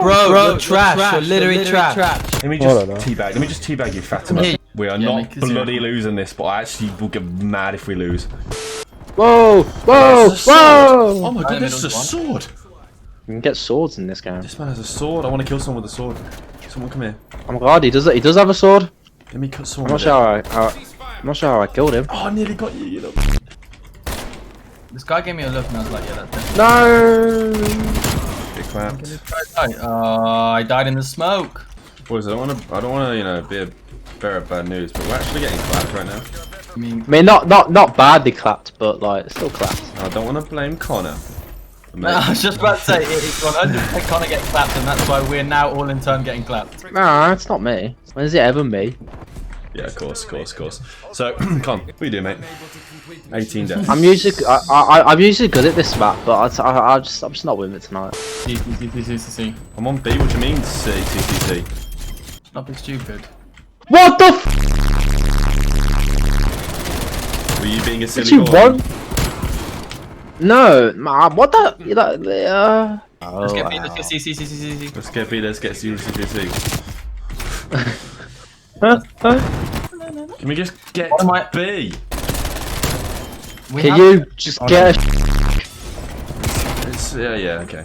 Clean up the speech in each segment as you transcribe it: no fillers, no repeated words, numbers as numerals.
Bro, trash. You're literally trash. Let me just teabag you, Fatima. We are not bloody losing this, but I actually will get mad if we lose. Whoa! Oh my god, this is a sword! You can get swords in this game. This man has a sword. I want to kill someone with a sword. Someone come here. Oh my god, he does have a sword. Let me cut someone. I'm not sure how I killed him. Oh, I nearly got you, you know. This guy gave me a look and I was like, yeah, that's it. No! Big clapped. I died in the smoke. Boys, I don't wanna, you know, be a bearer of bad news, but we're actually getting clapped right now. I mean, not badly clapped, but like still clapped. I don't want to blame Connor. I was just about to say, it's 100% Connor getting clapped, and that's why we're now all in turn getting clapped. Nah, it's not me. When is it ever me? Yeah, of course. So, Con, what you doing, mate? 18 deaths. I'm usually good at this map, but I'm just not with it tonight. C. I'm on B. What do you mean, C? Not be stupid. What the f? Were you being a Did silly you boy? want? No, what the? Let's get B, let's get C. Let's get B, let's get C. Can we just get B? Can you just get a It's, yeah, okay.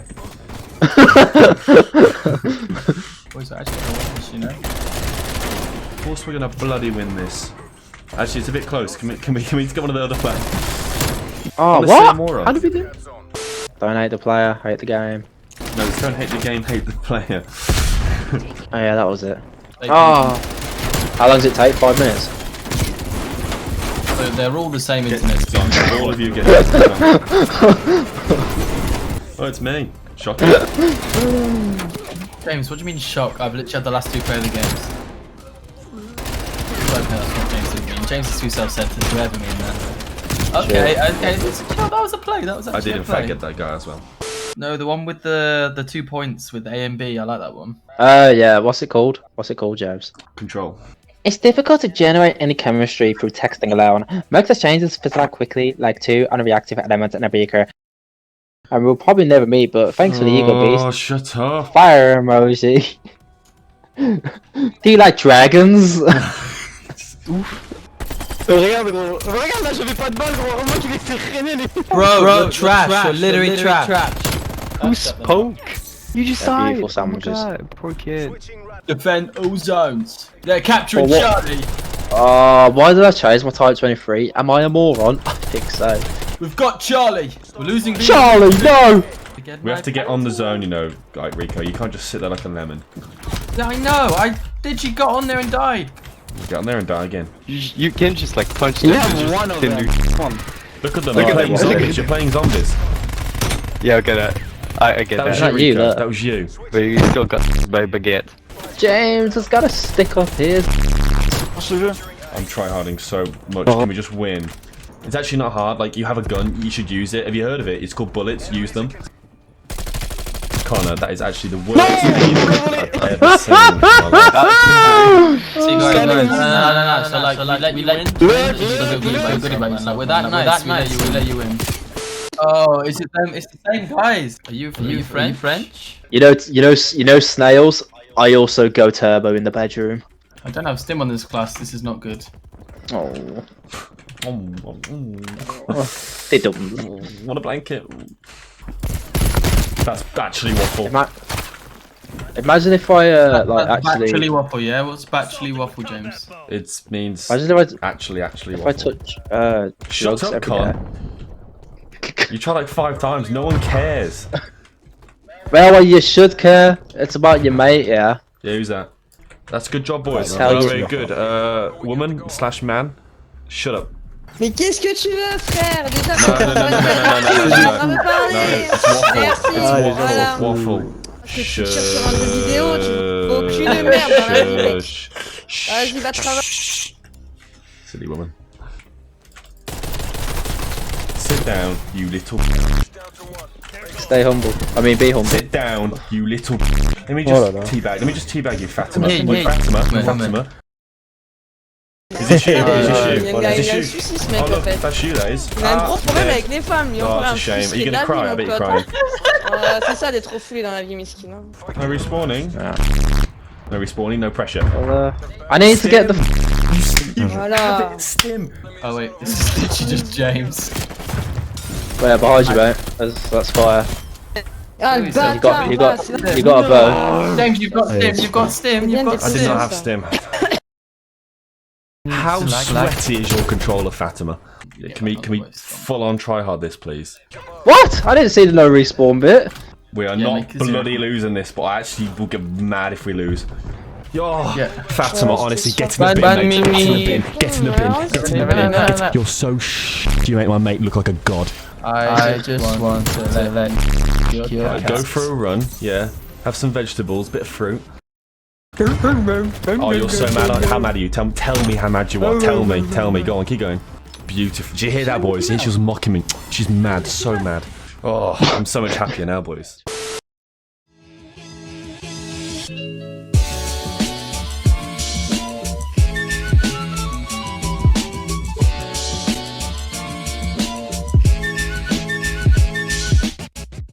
Boys, I actually don't want this, you know? Of course we're gonna bloody win this. Actually, it's a bit close. Can we get one of the other players? Oh, what? How did we do? Don't hate the player, hate the game. No, don't hate the game, hate the player. Oh yeah, that was it. Oh, how long does it take? 5 minutes? So they're all the same internet speed. All of you get it. Oh, it's me. Shocking. James, what do you mean shock? I've literally had the last 2 player of the games. Okay, that's what James didn't mean. James is too self-centered to ever mean that. Okay, that was a play. That was actually I did in fact get that guy as well. No, the one with the 2 points with A and B. I like that one. Yeah. What's it called? James? Control. It's difficult to generate any chemistry through texting alone. Most exchanges fizzle out quickly, like 2 unreactive elements in a beaker. And we'll probably never meet, but thanks for the Eagle Beast. Oh, shut up. Fire emoji. Do you like dragons? Regarde gros, regarde là, j'avais pas de balle gros, moi qui vais faire traîner les. Bro, trash. You're literally trash. Who spoke? You just died. Beautiful sandwiches. Oh my God, poor kid. Defend all zones. They're capturing For what? Charlie. Why did I change my type 23? Am I a moron? I think so. We've got Charlie. We're losing. Charlie, no! We have to get on the zone, you know, like Rico. You can't just sit there like a lemon. Yeah, I know. I literally got on there and died. Get on there and die again. You can just like punch them. have one of them. Come on. Look at them. You're playing zombies. You're playing zombies. Yeah, I get that. I get That was that. you, you, Rico. that. That was you. But you still got by baguette. James has got a stick up his. I'm tryharding so much. Can we just win? It's actually not hard. Like, you have a gun, you should use it. Have you heard of it? It's called bullets. Use them. Connor, that is actually the worst thing I've ever seen in my life. See, guys, no. So like, we let you win. Goodie bags. Like, we're that nice. We let you win. Oh, is it them? It's the same guys. Are you French? You know snails? I also go turbo in the bedroom. I don't have stim on this class. This is not good. Oh, Oh, they don't. what a blanket. That's actually waffle. Imagine if I like That's actually. Bachelor waffle, yeah. What's bachelor waffle, James? It means Imagine if actually I waffle. touch Shut drugs up, every Con. day. You try like 5 times. No one cares. Well, you should care. It's about your mate, yeah. Yeah, who's that? That's a good job, boys. Tell you. Very good. Woman/man. Shut up. Mais qu'est-ce que tu veux, frère? Déjà, It's waffle. Tu cherches sur un jeu vidéo, tu fais aucune merde dans la vie, mec. Vas-y, va travailler. Silly woman. Sit down, you little. Stay humble. I mean, be humble. Sit down, you little. Let me just teabag you, Fatima. Yeah. Fatima. Is it you? Is Il y a it une you? gars, Is il a un it you? souci ce mec Oh en look, fait. that's you, that is. Il a un gros problème yeah. avec les femmes, lui. Oh, On it's a un shame. Are frustré you de gonna la cry? vie, I mon bet you're pote. crying. C'est ça d'être refoulé dans la vie, mesquine. Hein. No respawning. No respawning, no pressure. I need to get the. Voilà. Stim. Oh wait, this is literally just James. Wait, behind you, mate. That's fire. Ah, le bâtard. You got a bow. James, you've got stim. You've got stim. You've got I did stim. not have stim. How sweaty is your controller, Fatima? Can we full on try hard this, please? What? I didn't see the no respawn bit. We are Yeah, not mate, 'cause bloody you're- losing this, but I actually will get mad if we lose. Yo, Yeah. Fatima, honestly, get in the bin, Ban mate. Mimi. Get in the bin. Get in the bin. No. You're so You make my mate look like a god. I just want to let Right, go for a run, yeah. Have some vegetables, bit of fruit. Oh, you're so mad. How mad are you? Tell me how mad you are. Tell me. Go on, keep going. Beautiful. Did you hear that, boys? She was mocking me. She's mad, so mad. Oh, I'm so much happier now, boys.